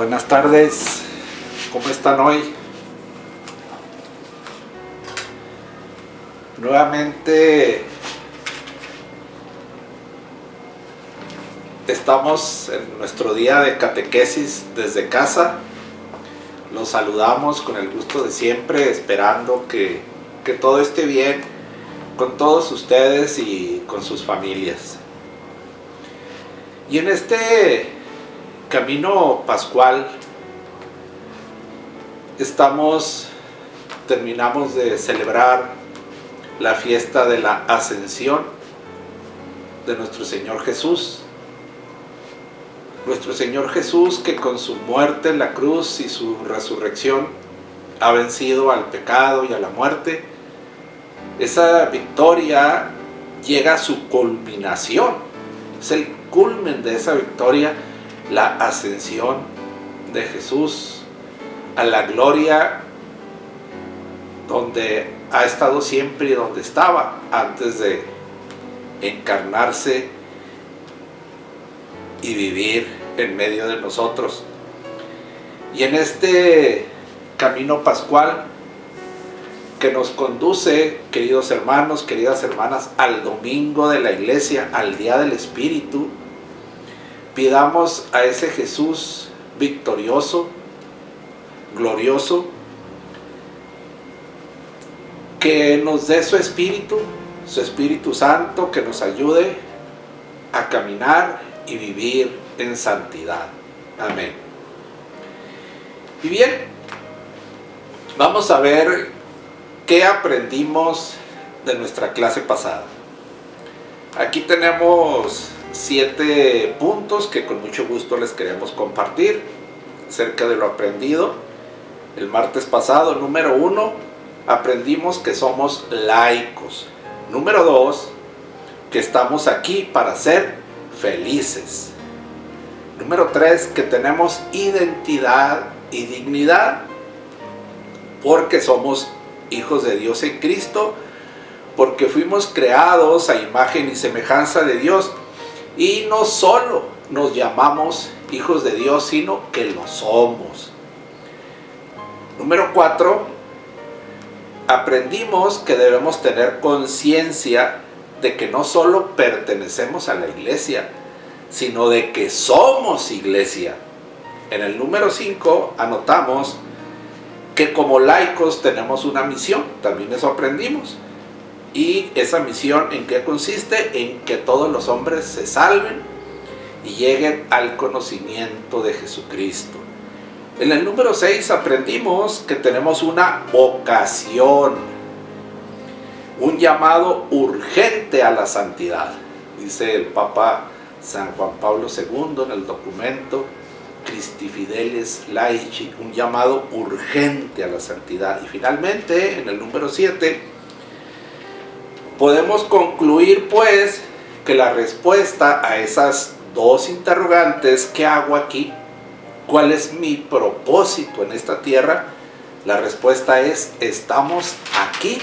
Buenas tardes, ¿cómo están hoy? Nuevamente estamos en nuestro día de catequesis desde casa. Los saludamos con el gusto de siempre, esperando que todo esté bien con todos ustedes y con sus familias. Y en este camino pascual terminamos de celebrar la fiesta de la ascensión de nuestro Señor Jesús. Nuestro Señor Jesús, que con su muerte en la cruz y su resurrección ha vencido al pecado y a la muerte. Esa victoria llega a su culminación. Es el culmen de esa victoria, la ascensión de Jesús a la gloria donde ha estado siempre y donde estaba antes de encarnarse y vivir en medio de nosotros. Y en este camino pascual que nos conduce, queridos hermanos, queridas hermanas, al domingo de la iglesia, al día del Espíritu, pidamos a ese Jesús victorioso, glorioso, que nos dé su Espíritu Santo, que nos ayude a caminar y vivir en santidad. Amén. Y bien, vamos a ver qué aprendimos de nuestra clase pasada. Aquí tenemos 7 puntos que con mucho gusto les queremos compartir acerca de lo aprendido el martes pasado. Número 1, aprendimos que somos laicos. Número 2, que estamos aquí para ser felices. Número 3, que tenemos identidad y dignidad porque somos hijos de Dios en Cristo, porque fuimos creados a imagen y semejanza de Dios, y no solo nos llamamos hijos de Dios, sino que lo somos. Número 4, aprendimos que debemos tener conciencia de que no solo pertenecemos a la iglesia, sino de que somos iglesia. En el número 5 anotamos que como laicos tenemos una misión, también eso aprendimos. Y esa misión, ¿en qué consiste? En que todos los hombres se salven y lleguen al conocimiento de Jesucristo. En el número 6 aprendimos que tenemos una vocación, un llamado urgente a la santidad. Dice el Papa San Juan Pablo II en el documento Christi Fideles Laici, un llamado urgente a la santidad. Y finalmente, en el número 7, podemos concluir pues que la respuesta a esas 2 interrogantes, ¿qué hago aquí? ¿Cuál es mi propósito en esta tierra? La respuesta es, estamos aquí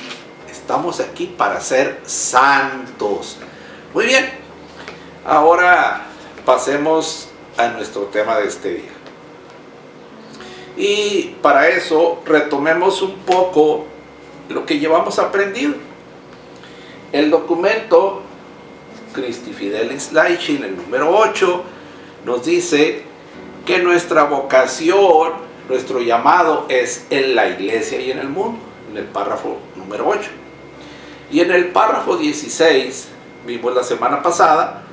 para ser santos. Muy bien, ahora pasemos a nuestro tema de este día. Y para eso retomemos un poco lo que llevamos aprendido. El documento Christi Fidelis Laici, en el número 8, nos dice que nuestra vocación, nuestro llamado es en la iglesia y en el mundo, en el párrafo número 8. Y en el párrafo 16, vimos la semana pasada,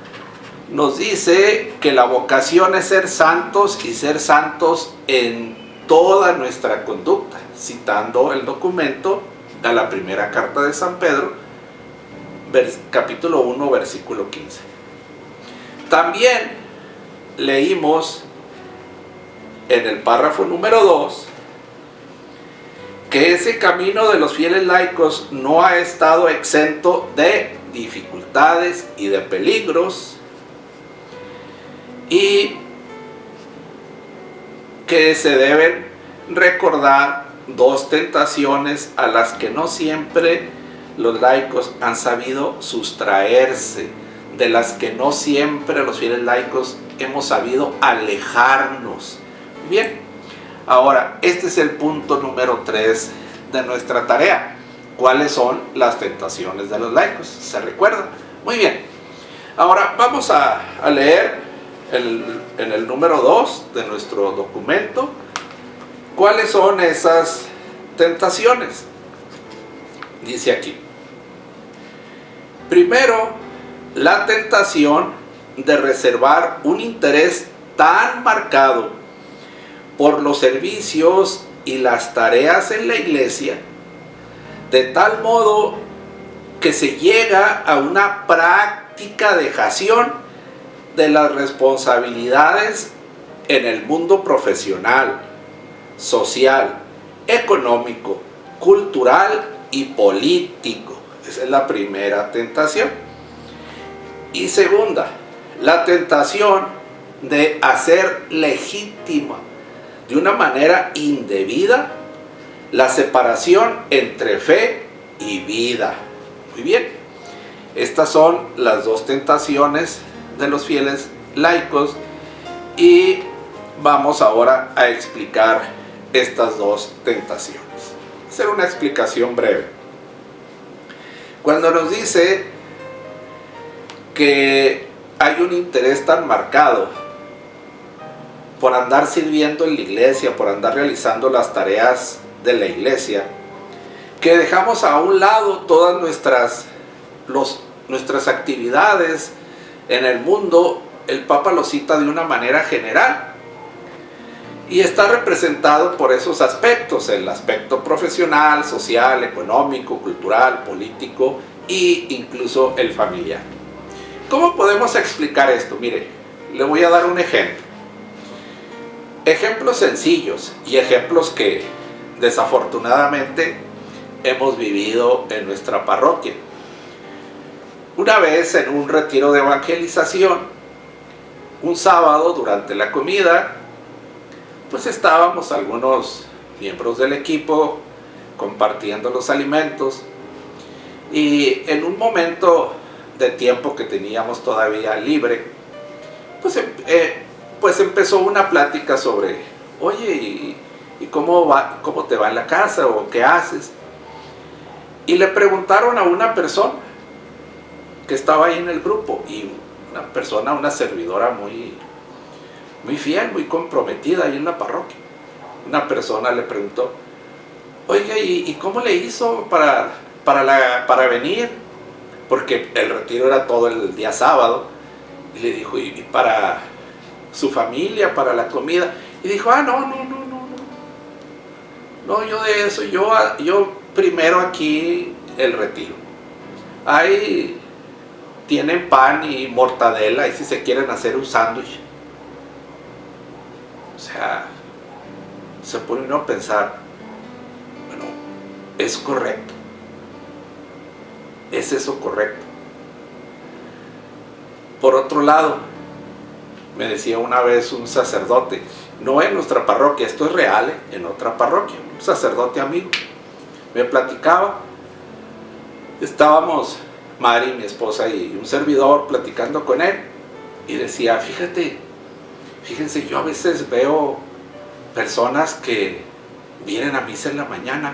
nos dice que la vocación es ser santos y ser santos en toda nuestra conducta, citando el documento a la primera carta de San Pedro, capítulo 1, versículo 15. También leímos en el párrafo número 2 que ese camino de los fieles laicos no ha estado exento de dificultades y de peligros, y que se deben recordar 2 tentaciones a las que no siempre los laicos han sabido sustraerse, de las que no siempre los fieles laicos hemos sabido alejarnos. Bien, ahora este es el punto número 3 de nuestra tarea. ¿Cuáles son las tentaciones de los laicos? ¿Se recuerdan? Muy bien. Ahora vamos a leer en el número 2 de nuestro documento cuáles son esas tentaciones. Dice aquí: primero, la tentación de reservar un interés tan marcado por los servicios y las tareas en la iglesia, de tal modo que se llega a una práctica dejación de las responsabilidades en el mundo profesional, social, económico, cultural y político. Esa es la primera tentación. Y segunda, la tentación de hacer legítima de una manera indebida la separación entre fe y vida. Muy bien, estas son las dos tentaciones de los fieles laicos y vamos ahora a explicar estas dos tentaciones. Voy a hacer una explicación breve. Cuando nos dice que hay un interés tan marcado por andar sirviendo en la iglesia, por andar realizando las tareas de la iglesia, que dejamos a un lado todas nuestras actividades en el mundo, el Papa lo cita de una manera general y está representado por esos aspectos: el aspecto profesional, social, económico, cultural, político e incluso el familiar. ¿Cómo podemos explicar esto? Mire, le voy a dar un ejemplo. Ejemplos sencillos y ejemplos que desafortunadamente hemos vivido en nuestra parroquia. Una vez en un retiro de evangelización, un sábado durante la comida, pues estábamos algunos miembros del equipo compartiendo los alimentos y en un momento de tiempo que teníamos todavía libre, pues empezó una plática sobre: oye, ¿y cómo te va en la casa? ¿O qué haces? Y le preguntaron a una persona que estaba ahí en el grupo, y una servidora muy fiel, muy comprometida ahí en la parroquia. Una persona le preguntó: oiga, ¿y cómo le hizo para venir? Porque el retiro era todo el día sábado. Y le dijo: ¿y para su familia, para la comida? Y dijo: no, yo de eso, yo primero aquí el retiro. Ahí tienen pan y mortadela, y si se quieren hacer un sándwich. O sea, se pone uno a pensar, bueno, es correcto. ¿Es eso correcto? Por otro lado, me decía una vez un sacerdote, no en nuestra parroquia, esto es real, en otra parroquia, un sacerdote amigo, me platicaba, estábamos Mari, mi esposa, y un servidor platicando con él, y decía: fíjense, yo a veces veo personas que vienen a misa en la mañana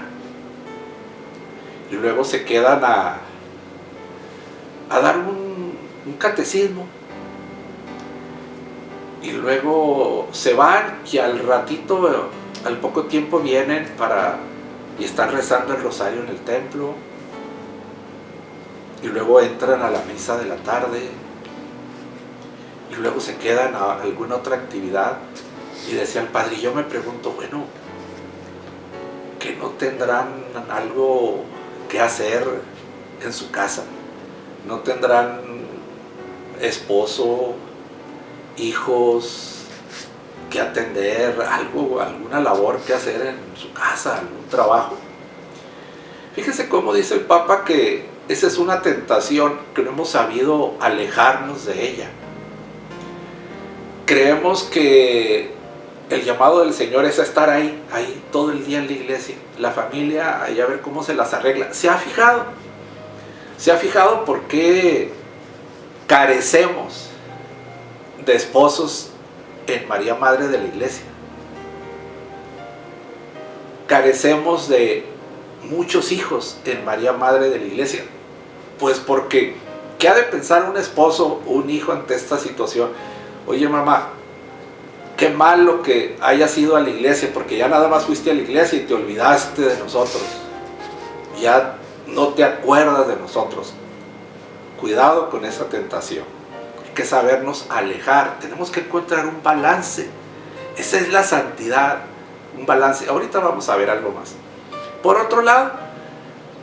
y luego se quedan a dar un catecismo, y luego se van y al ratito, al poco tiempo vienen y están rezando el rosario en el templo, y luego entran a la misa de la tarde, y luego se quedan a alguna otra actividad. Y decía el padre, y yo me pregunto, bueno, ¿que no tendrán algo que hacer en su casa? ¿No tendrán esposo, hijos que atender, alguna labor que hacer en su casa, algún trabajo? Fíjese cómo dice el Papa que esa es una tentación, que no hemos sabido alejarnos de ella. Creemos que el llamado del Señor es a estar ahí todo el día en la iglesia, la familia, ahí a ver cómo se las arregla. ¿Se ha fijado por qué carecemos de esposos en María Madre de la Iglesia? carecemos de muchos hijos en María Madre de la Iglesia? Pues porque, ¿qué ha de pensar un esposo o un hijo ante esta situación? Oye, mamá, qué malo que hayas ido a la iglesia, porque ya nada más fuiste a la iglesia y te olvidaste de nosotros. Ya no te acuerdas de nosotros. Cuidado con esa tentación. Hay que sabernos alejar. Tenemos que encontrar un balance. Esa es la santidad. Un balance. Ahorita vamos a ver algo más. Por otro lado,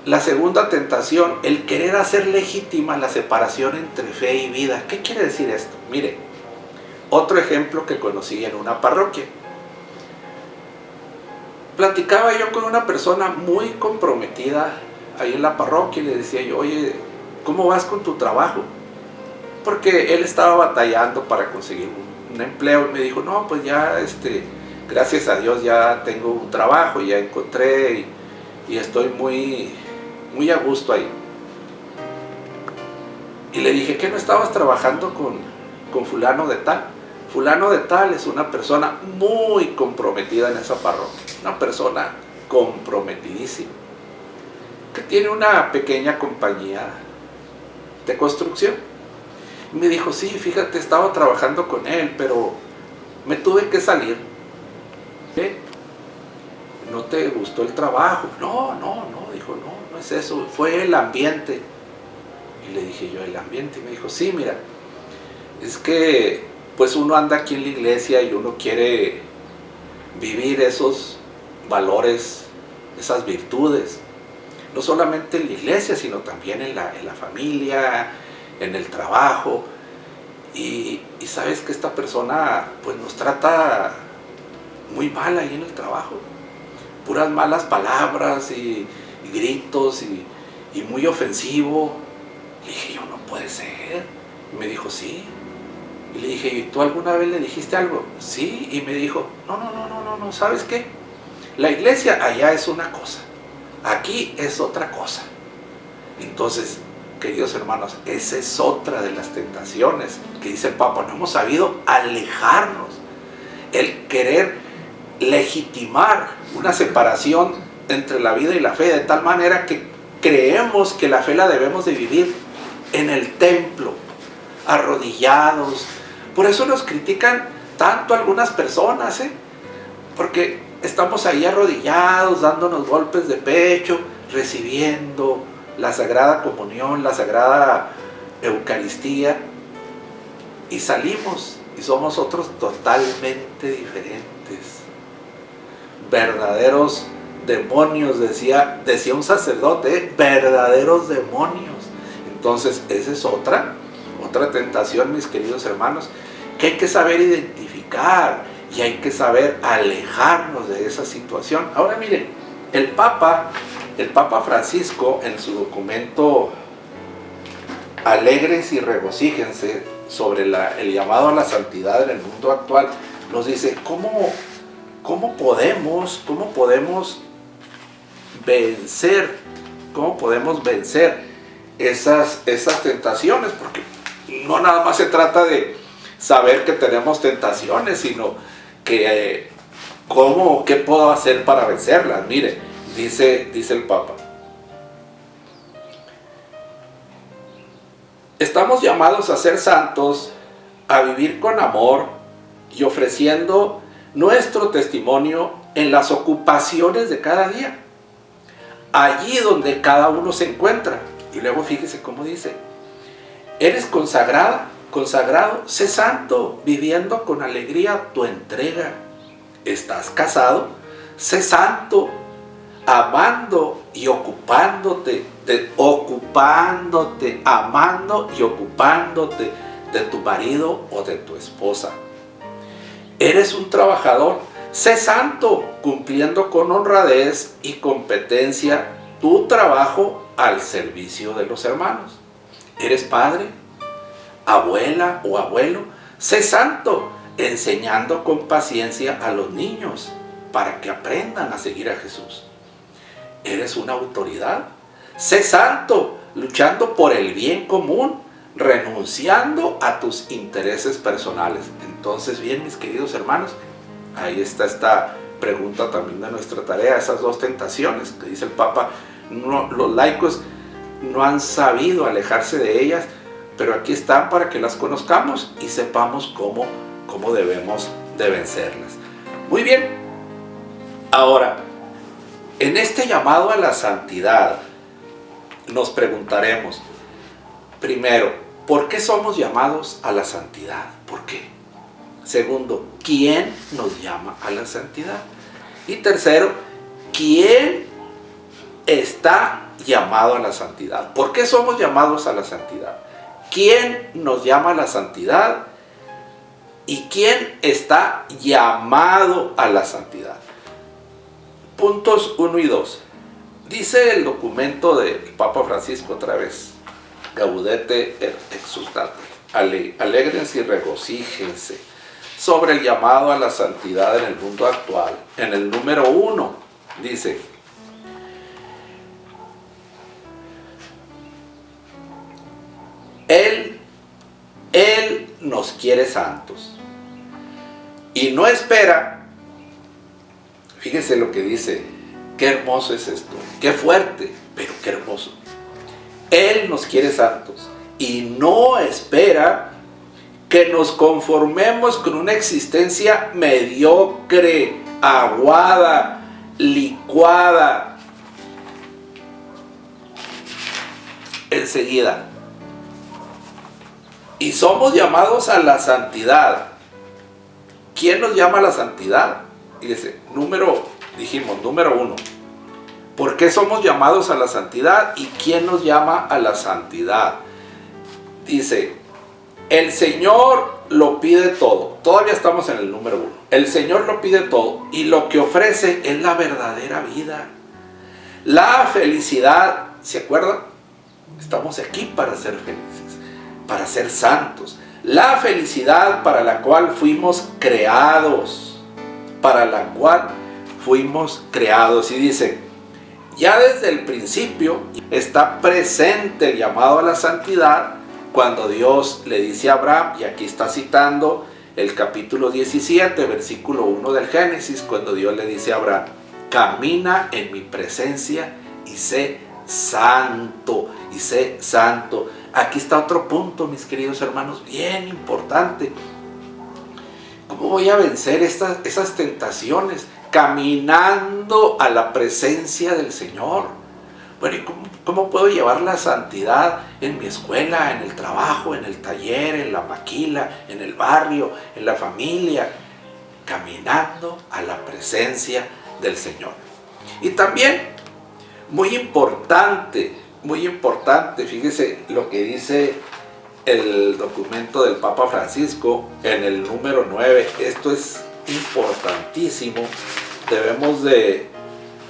la segunda tentación, el querer hacer legítima la separación entre fe y vida. ¿Qué quiere decir esto? Mire, otro ejemplo que conocí en una parroquia. Platicaba yo con una persona muy comprometida ahí en la parroquia y le decía yo, oye, ¿cómo vas con tu trabajo? Porque él estaba batallando para conseguir un empleo y me dijo, no, pues ya, gracias a Dios ya tengo un trabajo, ya encontré y estoy muy a gusto ahí. Y le dije, ¿qué no estabas trabajando con fulano de tal? Fulano de tal es una persona muy comprometida en esa parroquia, una persona comprometidísima, que tiene una pequeña compañía de construcción. Y me dijo, sí, fíjate, estaba trabajando con él, pero me tuve que salir. ¿Qué? ¿No te gustó el trabajo? No, dijo, no es eso, fue el ambiente. Y le dije yo, ¿el ambiente? Y me dijo, sí, mira, es que pues uno anda aquí en la iglesia y uno quiere vivir esos valores, esas virtudes, no solamente en la iglesia, sino también en la familia, en el trabajo. Y sabes que esta persona pues nos trata muy mal ahí en el trabajo, puras malas palabras y gritos y muy ofensivo. Le dije yo, no puede ser. Y me dijo, sí. Y le dije, ¿y tú alguna vez le dijiste algo? Sí. Y me dijo, no, ¿sabes qué? La iglesia allá es una cosa, aquí es otra cosa. Entonces, queridos hermanos, esa es otra de las tentaciones que dice el Papa. No hemos sabido alejarnos. El querer legitimar una separación entre la vida y la fe, de tal manera que creemos que la fe la debemos de vivir en el templo, arrodillados. Por eso nos critican tanto algunas personas, porque estamos ahí arrodillados, dándonos golpes de pecho, recibiendo la Sagrada Comunión, la Sagrada Eucaristía, y salimos y somos otros totalmente diferentes, verdaderos demonios, decía un sacerdote, verdaderos demonios. Entonces esa es otra tentación, mis queridos hermanos, que hay que saber identificar y hay que saber alejarnos de esa situación. Ahora miren, el Papa Francisco, en su documento Alegres y regocíjense sobre el llamado a la santidad en el mundo actual, nos dice cómo podemos vencer esas tentaciones, porque no nada más se trata de saber que tenemos tentaciones, sino que qué puedo hacer para vencerlas. Mire, dice el Papa, estamos llamados a ser santos, a vivir con amor y ofreciendo nuestro testimonio en las ocupaciones de cada día, allí donde cada uno se encuentra. Y luego fíjese cómo dice, eres consagrado, sé santo, viviendo con alegría tu entrega. Estás casado, sé santo, amando y ocupándote, amando y ocupándote de tu marido o de tu esposa. Eres un trabajador, sé santo, cumpliendo con honradez y competencia tu trabajo al servicio de los hermanos. Eres padre, abuela o abuelo, sé santo, enseñando con paciencia a los niños para que aprendan a seguir a Jesús. Eres una autoridad, sé santo, luchando por el bien común, renunciando a tus intereses personales. Entonces, bien, mis queridos hermanos, ahí está esta pregunta también de nuestra tarea, esas dos tentaciones que dice el Papa, los laicos no han sabido alejarse de ellas, pero aquí están para que las conozcamos y sepamos cómo debemos de vencerlas. Muy bien, ahora, en este llamado a la santidad, nos preguntaremos, primero, ¿por qué somos llamados a la santidad? ¿Por qué? Segundo, ¿quién nos llama a la santidad? Y tercero, ¿quién está llamado a la santidad? ¿Por qué somos llamados a la santidad? ¿Quién nos llama a la santidad? ¿Y quién está llamado a la santidad? Puntos 1 y 2. Dice el documento del Papa Francisco otra vez, Gaudete et Exsultate, alégrense y regocíjense sobre el llamado a la santidad en el mundo actual. En el número 1 dice, Él nos quiere santos y no espera, fíjense lo que dice, qué hermoso es esto, qué fuerte, pero qué hermoso. Él nos quiere santos y no espera que nos conformemos con una existencia mediocre, aguada, licuada. Enseguida. Y somos llamados a la santidad. ¿Quién nos llama a la santidad? Fíjese, número 1. ¿Por qué somos llamados a la santidad? ¿Y quién nos llama a la santidad? Dice, el Señor lo pide todo. Todavía estamos en el número 1. El Señor lo pide todo y lo que ofrece es la verdadera vida. La felicidad, ¿se acuerdan? Estamos aquí para ser felices, para ser santos. La felicidad para la cual fuimos creados. Para la cual fuimos creados. Y dice, ya desde el principio está presente el llamado a la santidad cuando Dios le dice a Abraham, y aquí está citando el capítulo 17, versículo 1 del Génesis, cuando Dios le dice a Abraham, camina en mi presencia y sé santo, y sé santo. Aquí está otro punto, mis queridos hermanos, bien importante. ¿Cómo voy a vencer esas tentaciones? Caminando a la presencia del Señor. Bueno, ¿y cómo puedo llevar la santidad en mi escuela, en el trabajo, en el taller, en la maquila, en el barrio, en la familia? Caminando a la presencia del Señor. Y también, muy importante, fíjese lo que dice el documento del Papa Francisco en el número 9. Esto es importantísimo. Debemos de,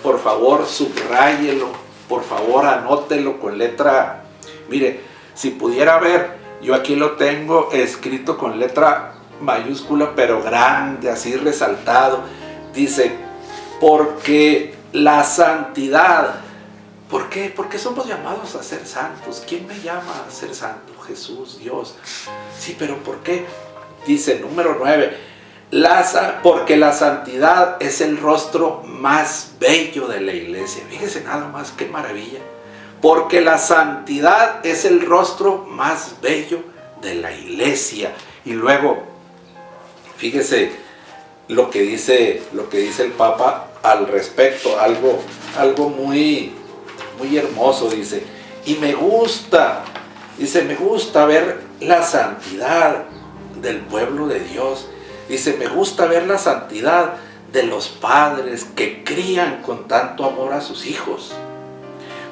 por favor, subráyelo. Por favor, anótelo con letra. Mire, si pudiera ver, yo aquí lo tengo escrito con letra mayúscula, pero grande, así resaltado. Dice, porque la santidad. ¿Por qué? Porque somos llamados a ser santos. ¿Quién me llama a ser santo? Jesús, Dios. Sí, pero ¿por qué? Dice, número 9. Porque la santidad es el rostro más bello de la iglesia. Fíjese nada más, qué maravilla. Porque la santidad es el rostro más bello de la iglesia. Y luego, fíjese lo que dice el Papa al respecto, algo muy hermoso, dice. Y me gusta ver la santidad del pueblo de Dios. Dice, me gusta ver la santidad de los padres que crían con tanto amor a sus hijos.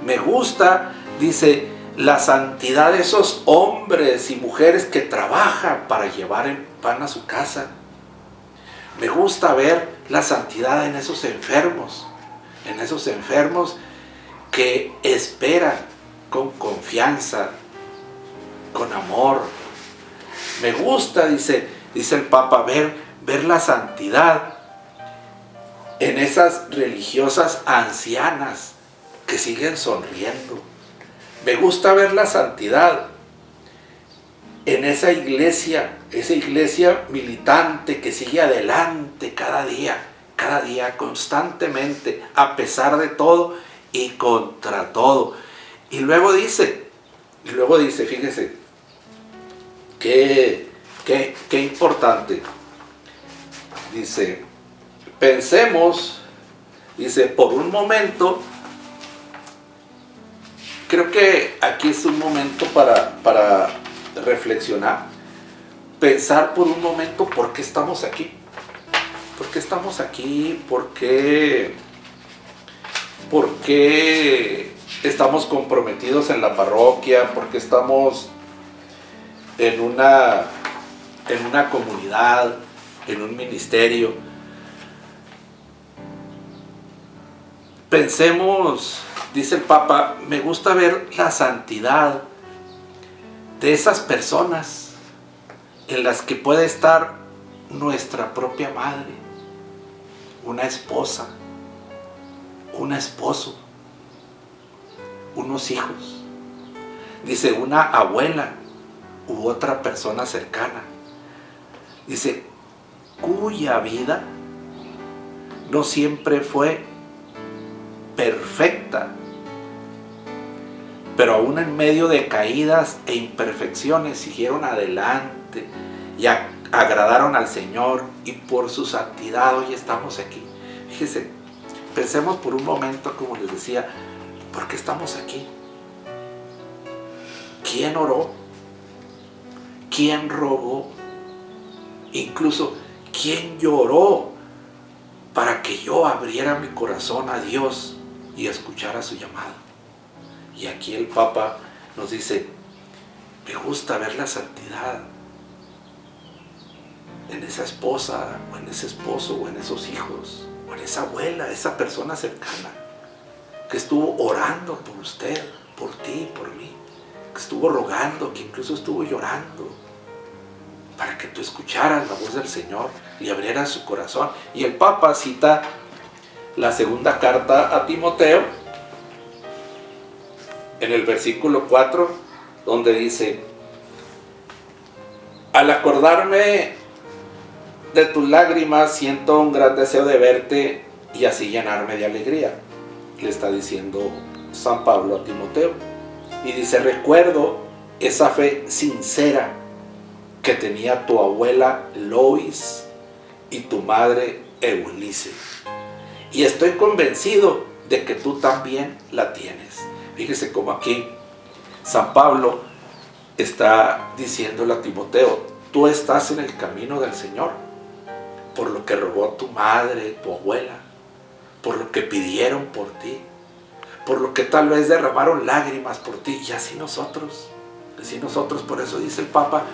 Me gusta, dice, la santidad de esos hombres y mujeres que trabajan para llevar el pan a su casa. Me gusta ver la santidad en esos enfermos que esperan con confianza, con amor. Me gusta, dice el Papa, ver la santidad en esas religiosas ancianas que siguen sonriendo. Me gusta ver la santidad en esa iglesia militante que sigue adelante cada día cada día, constantemente, a pesar de todo y contra todo. Y luego dice, fíjese, qué importante. Dice, pensemos, dice, por un momento, creo que aquí es un momento para reflexionar, pensar por un momento por qué estamos aquí. ¿Por qué estamos aquí? ¿Por qué estamos comprometidos en la parroquia? ¿Por qué estamos en una comunidad, en un ministerio? Pensemos, dice el Papa, me gusta ver la santidad de esas personas en las que puede estar nuestra propia madre, una esposa, un esposo, unos hijos. Dice, una abuela u otra persona cercana. Dice, cuya vida no siempre fue perfecta, pero aún en medio de caídas e imperfecciones siguieron adelante y agradaron al Señor, y por su santidad hoy estamos aquí. Fíjese, pensemos por un momento, como les decía, ¿por qué estamos aquí? ¿Quién oró? ¿Quién rogó? Incluso, ¿quién lloró para que yo abriera mi corazón a Dios y escuchara su llamado? Y aquí el Papa nos dice, me gusta ver la santidad en esa esposa, o en ese esposo, o en esos hijos, o en esa abuela, esa persona cercana, que estuvo orando por usted, por ti, por mí, que estuvo rogando, que incluso estuvo llorando, para que tú escucharas la voz del Señor y abrieras su corazón. Y el Papa cita la segunda carta a Timoteo, en el versículo 4, donde dice, al acordarme de tus lágrimas, siento un gran deseo de verte y así llenarme de alegría. Le está diciendo San Pablo a Timoteo. Y dice, recuerdo esa fe sincera que tenía tu abuela Lois y tu madre Eunice. Y estoy convencido de que tú también la tienes. Fíjese cómo aquí San Pablo está diciéndole a Timoteo, tú estás en el camino del Señor, por lo que rogó tu madre, tu abuela, por lo que pidieron por ti, por lo que tal vez derramaron lágrimas por ti, y así nosotros, por eso dice el Papa,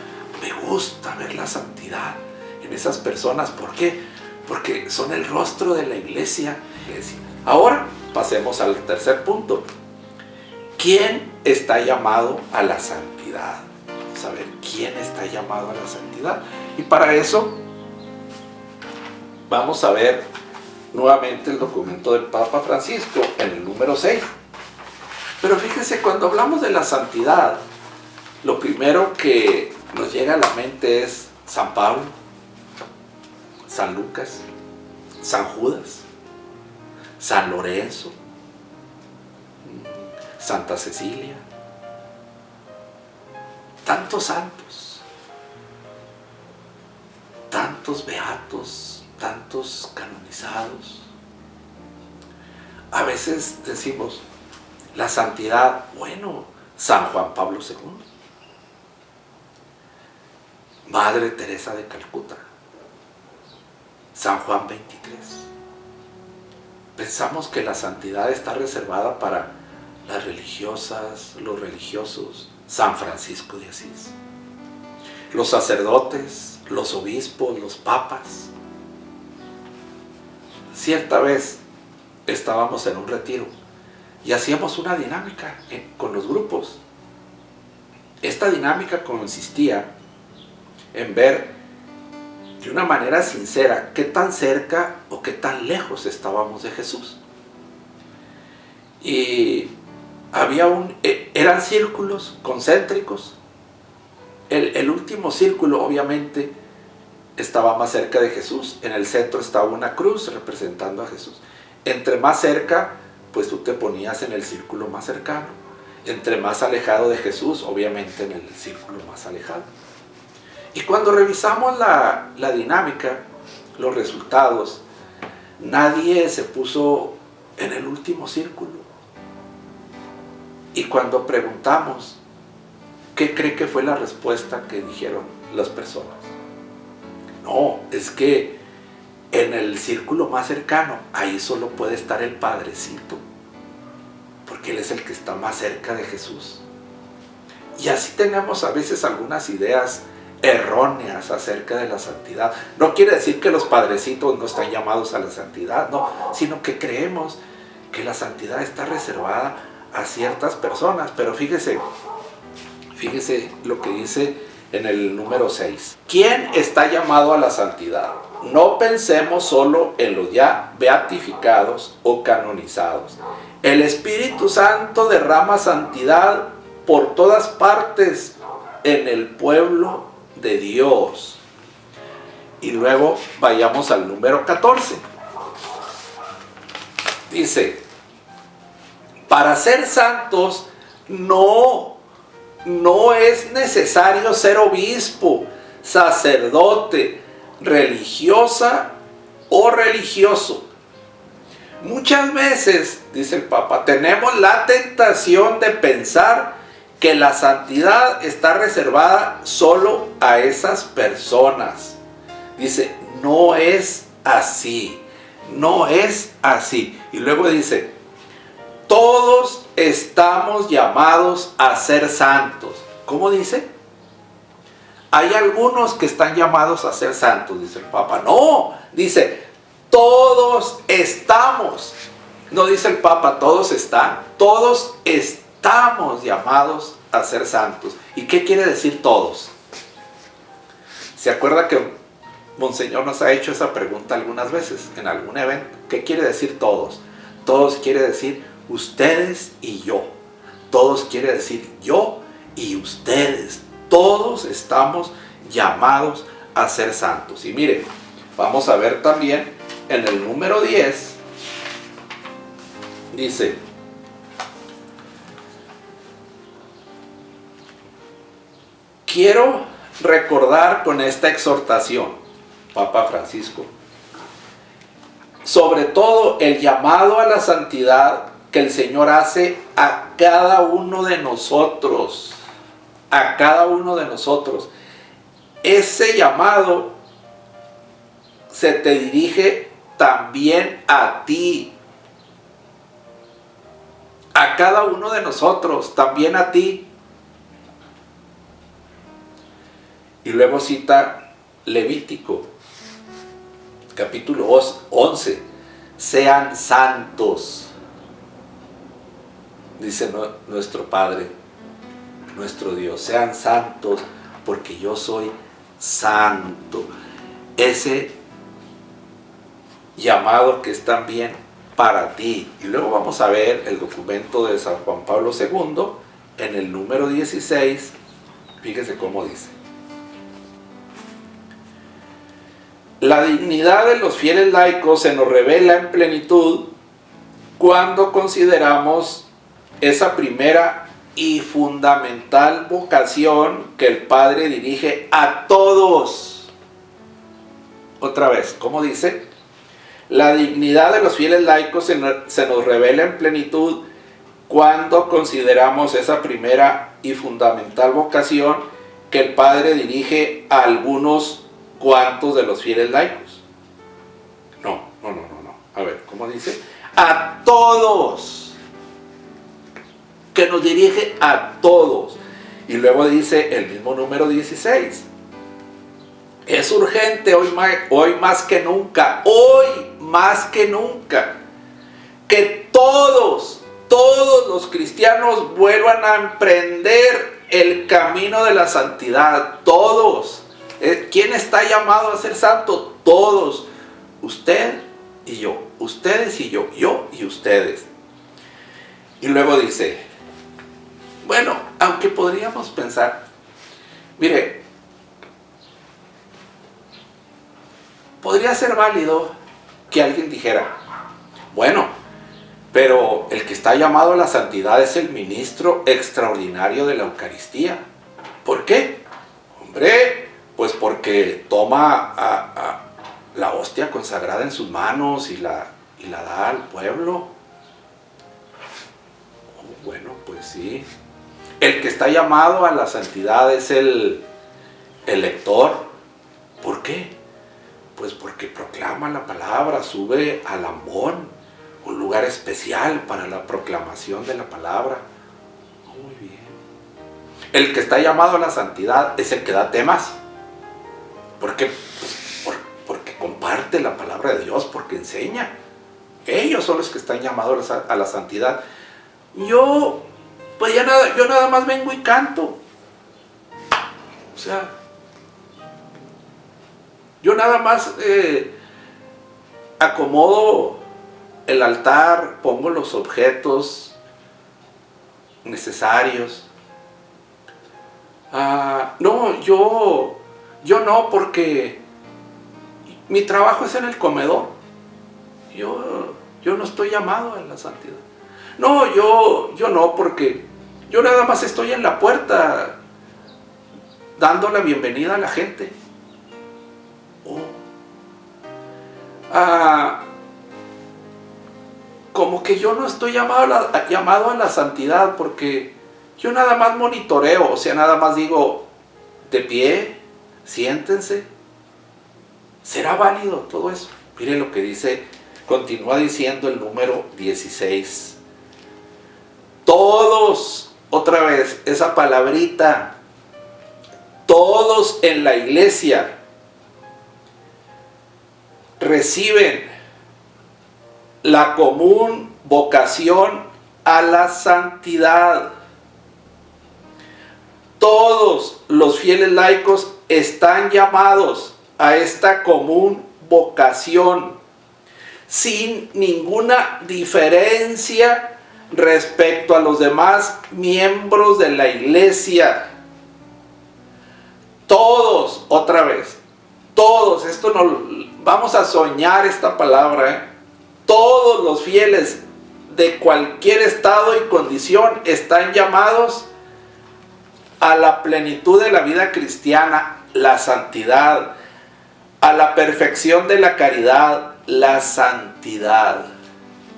me gusta ver la santidad en esas personas. ¿Por qué? Porque son el rostro de la iglesia. Ahora pasemos al tercer punto. ¿Quién está llamado a la santidad? Vamos a ver quién está llamado a la santidad. Y para eso vamos a ver nuevamente el documento del Papa Francisco en el número 6. Pero fíjese, cuando hablamos de la santidad, lo primero que nos llega a la mente es San Pablo, San Lucas, San Judas, San Lorenzo, Santa Cecilia, tantos santos, tantos beatos, tantos canonizados. A veces decimos, la santidad, bueno, San Juan Pablo II, Madre Teresa de Calcuta, San Juan 23. Pensamos que la santidad está reservada para las religiosas, los religiosos, San Francisco de Asís, los sacerdotes, los obispos, los papas. Cierta vez estábamos en un retiro y hacíamos una dinámica con los grupos. Esta dinámica consistía en ver de una manera sincera qué tan cerca o qué tan lejos estábamos de Jesús. Y eran círculos concéntricos. El último círculo, obviamente, estaba más cerca de Jesús. En el centro estaba una cruz representando a Jesús. Entre más cerca, pues tú te ponías en el círculo más cercano. Entre más alejado de Jesús, obviamente en el círculo más alejado. Y cuando revisamos la dinámica, los resultados, nadie se puso en el último círculo. Y cuando preguntamos, ¿qué cree que fue la respuesta que dijeron las personas? No, es que en el círculo más cercano, ahí solo puede estar el Padrecito, porque Él es el que está más cerca de Jesús. Y así tenemos a veces algunas ideas erróneas acerca de la santidad. No quiere decir que los padrecitos no están llamados a la santidad, no, sino que creemos que la santidad está reservada a ciertas personas. Pero fíjese lo que dice en el número 6. ¿Quién está llamado a la santidad? No pensemos solo en los ya beatificados o canonizados. El Espíritu Santo derrama santidad por todas partes en el pueblo de Dios. Y luego vayamos al número 14. Dice, para ser santos no es necesario ser obispo, sacerdote, religiosa o religioso. Muchas veces, dice el Papa, tenemos la tentación de pensar que la santidad está reservada solo a esas personas. Dice, no es así, no es así. Y luego dice, todos estamos llamados a ser santos. ¿Cómo dice? Hay algunos que están llamados a ser santos, dice el Papa. No, dice, todos estamos. No dice el Papa, todos están. Todos estamos llamados a ser santos. ¿Y qué quiere decir todos? ¿Se acuerda que Monseñor nos ha hecho esa pregunta algunas veces en algún evento? ¿Qué quiere decir todos? Todos quiere decir ustedes y yo. Todos quiere decir yo y ustedes. Todos estamos llamados a ser santos. Y mire, vamos a ver también en el número 10. Dice, quiero recordar con esta exhortación, Papa Francisco, sobre todo el llamado a la santidad que el Señor hace a cada uno de nosotros. A cada uno de nosotros. Ese llamado se te dirige también a ti. A cada uno de nosotros, también a ti. Y luego cita Levítico, capítulo 11. Sean santos, dice nuestro Padre, nuestro Dios. Sean santos porque yo soy santo. Ese llamado que es también para ti. Y luego vamos a ver el documento de San Juan Pablo II en el número 16. Fíjese cómo dice. La dignidad de los fieles laicos se nos revela en plenitud cuando consideramos esa primera y fundamental vocación que el Padre dirige a todos. Otra vez, ¿cómo dice? La dignidad de los fieles laicos se nos revela en plenitud cuando consideramos esa primera y fundamental vocación que el Padre dirige a algunos cuantos de los fieles laicos. No. A ver, ¿cómo dice? A todos. Que nos dirige a todos. Y luego dice el mismo número 16. Es urgente hoy más que nunca, que todos los cristianos vuelvan a emprender el camino de la santidad. Todos. ¿Quién está llamado a ser santo? Todos. Usted y yo. Ustedes y yo. Yo y ustedes. Y luego dice, bueno, aunque podríamos pensar, mire, podría ser válido que alguien dijera, bueno, pero el que está llamado a la santidad es el ministro extraordinario de la Eucaristía. ¿Por qué? Hombre, pues porque toma la hostia consagrada en sus manos y la da al pueblo. Bueno, pues sí. El que está llamado a la santidad es el lector. ¿Por qué? Pues porque proclama la palabra, sube al ambón, un lugar especial para la proclamación de la palabra. Muy bien. El que está llamado a la santidad es el que da temas. ¿Por qué? Pues porque comparte la palabra de Dios, porque enseña. Ellos son los que están llamados a la santidad. Yo nada más vengo y canto. O sea, yo nada más acomodo el altar, pongo los objetos necesarios. No, yo no, porque mi trabajo es en el comedor. Yo no estoy llamado a la santidad. No, yo no, porque yo nada más estoy en la puerta dando la bienvenida a la gente. Como que yo no estoy llamado a la santidad, porque yo nada más monitoreo, o sea, nada más digo, de pie, siéntense. ¿Será válido todo eso? Mire lo que dice, continúa diciendo el número 16. Todos, otra vez, esa palabrita, todos en la iglesia reciben la común vocación a la santidad. Todos los fieles laicos están llamados a esta común vocación, sin ninguna diferencia respecto a los demás miembros de la iglesia. Todos, otra vez, todos, esto no, vamos a soñar esta palabra, todos los fieles de cualquier estado y condición están llamados a la plenitud de la vida cristiana, la santidad, a la perfección de la caridad, la santidad.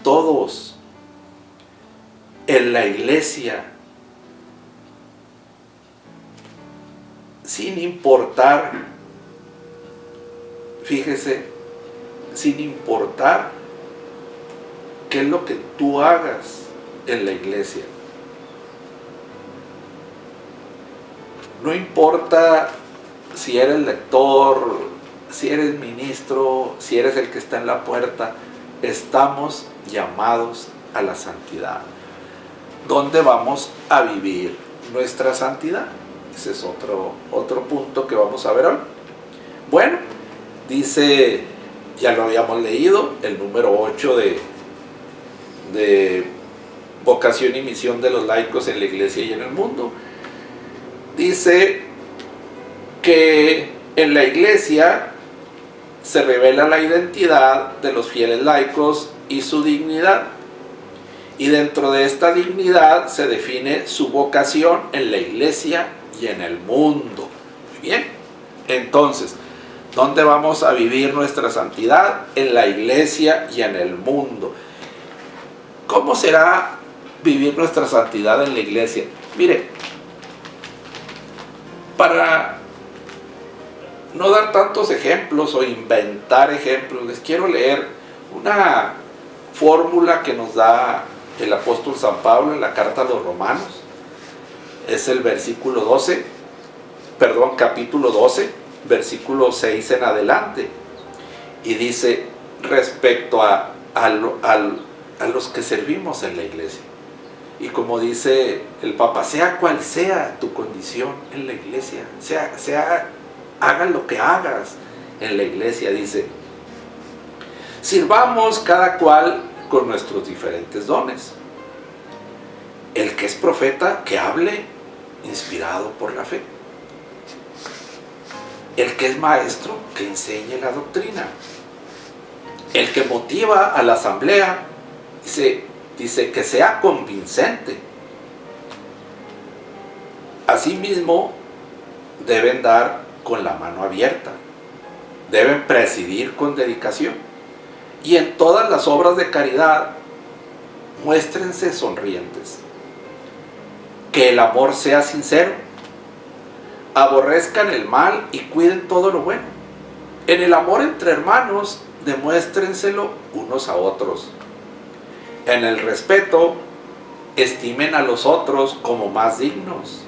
Todos en la iglesia, sin importar, fíjese, sin importar qué es lo que tú hagas en la iglesia. No importa si eres lector, si eres ministro, si eres el que está en la puerta, estamos llamados a la santidad. ¿Dónde vamos a vivir nuestra santidad? Ese es otro punto que vamos a ver hoy. Bueno, dice, ya lo habíamos leído, el número 8 de vocación y misión de los laicos en la iglesia y en el mundo. Dice que en la iglesia se revela la identidad de los fieles laicos y su dignidad. Y dentro de esta dignidad se define su vocación en la iglesia y en el mundo. Muy bien. Entonces, ¿dónde vamos a vivir nuestra santidad? En la iglesia y en el mundo. ¿Cómo será vivir nuestra santidad en la iglesia? Mire, para no dar tantos ejemplos o inventar ejemplos, les quiero leer una fórmula que nos da el apóstol San Pablo en la carta a los Romanos. Es el capítulo 12, versículo 6 en adelante. Y dice, respecto a los que servimos en la iglesia. Y como dice el Papa, sea cual sea tu condición en la iglesia, hagas lo que hagas en la iglesia, dice, sirvamos cada cual con nuestros diferentes dones. El que es profeta, que hable inspirado por la fe. El que es maestro, que enseñe la doctrina. El que motiva a la asamblea, dice que sea convincente. Asimismo, deben dar con la mano abierta. Deben presidir con dedicación. Y en todas las obras de caridad, muéstrense sonrientes. Que el amor sea sincero. Aborrezcan el mal y cuiden todo lo bueno. En el amor entre hermanos, demuéstrenselo unos a otros. En el respeto, estimen a los otros como más dignos.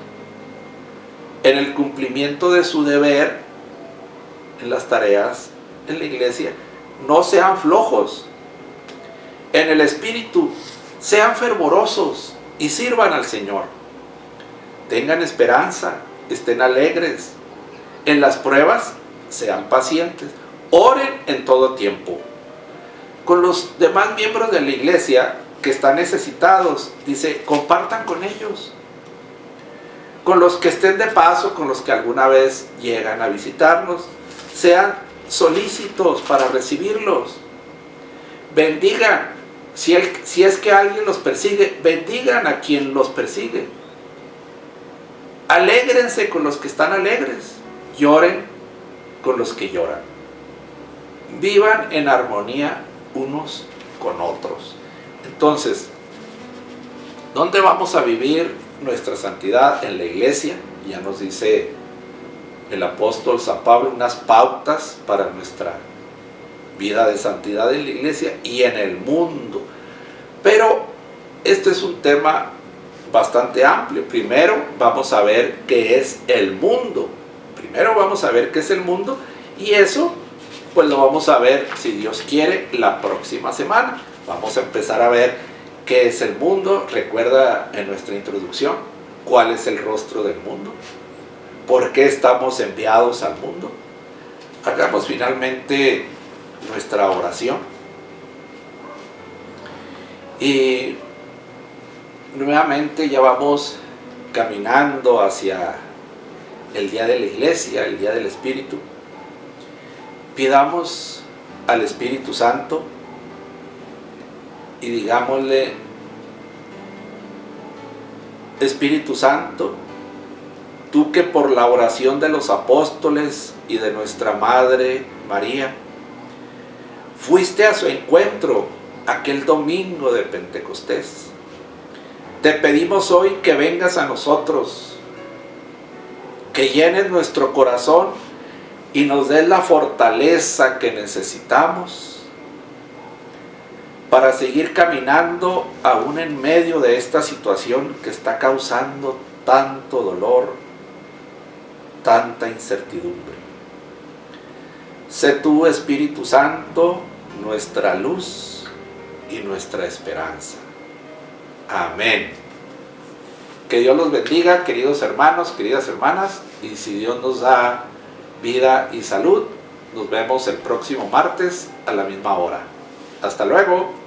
En el cumplimiento de su deber, en las tareas, en la iglesia, no sean flojos. En el espíritu, sean fervorosos y sirvan al Señor. Tengan esperanza, estén alegres. En las pruebas, sean pacientes. Oren en todo tiempo. Con los demás miembros de la iglesia que están necesitados, dice, compartan con ellos. Con los que estén de paso, con los que alguna vez llegan a visitarnos, sean solícitos para recibirlos. Bendigan. Si es que alguien los persigue, bendigan a quien los persigue. Alégrense con los que están alegres. Lloren con los que lloran. Vivan en armonía unos con otros. Entonces, ¿dónde vamos a vivir nuestra santidad? En la iglesia. Ya nos dice el apóstol San Pablo unas pautas para nuestra vida de santidad en la iglesia y en el mundo. Pero este es un tema bastante amplio. Primero vamos a ver qué es el mundo. Y eso pues lo vamos a ver, si Dios quiere, la próxima semana. Vamos a empezar a ver qué es el mundo. Recuerda en nuestra introducción cuál es el rostro del mundo, por qué estamos enviados al mundo. Hagamos finalmente nuestra oración y nuevamente ya vamos caminando hacia el día de la iglesia, el día del Espíritu. Pidamos al Espíritu Santo y digámosle: Espíritu Santo, tú que por la oración de los apóstoles y de nuestra Madre María fuiste a su encuentro aquel domingo de Pentecostés, te pedimos hoy que vengas a nosotros, que llenes nuestro corazón y nos des la fortaleza que necesitamos para seguir caminando aún en medio de esta situación que está causando tanto dolor, tanta incertidumbre. Sé tú, Espíritu Santo, nuestra luz y nuestra esperanza. Amén. Que Dios los bendiga, queridos hermanos, queridas hermanas, y si Dios nos da vida y salud, nos vemos el próximo martes a la misma hora. Hasta luego.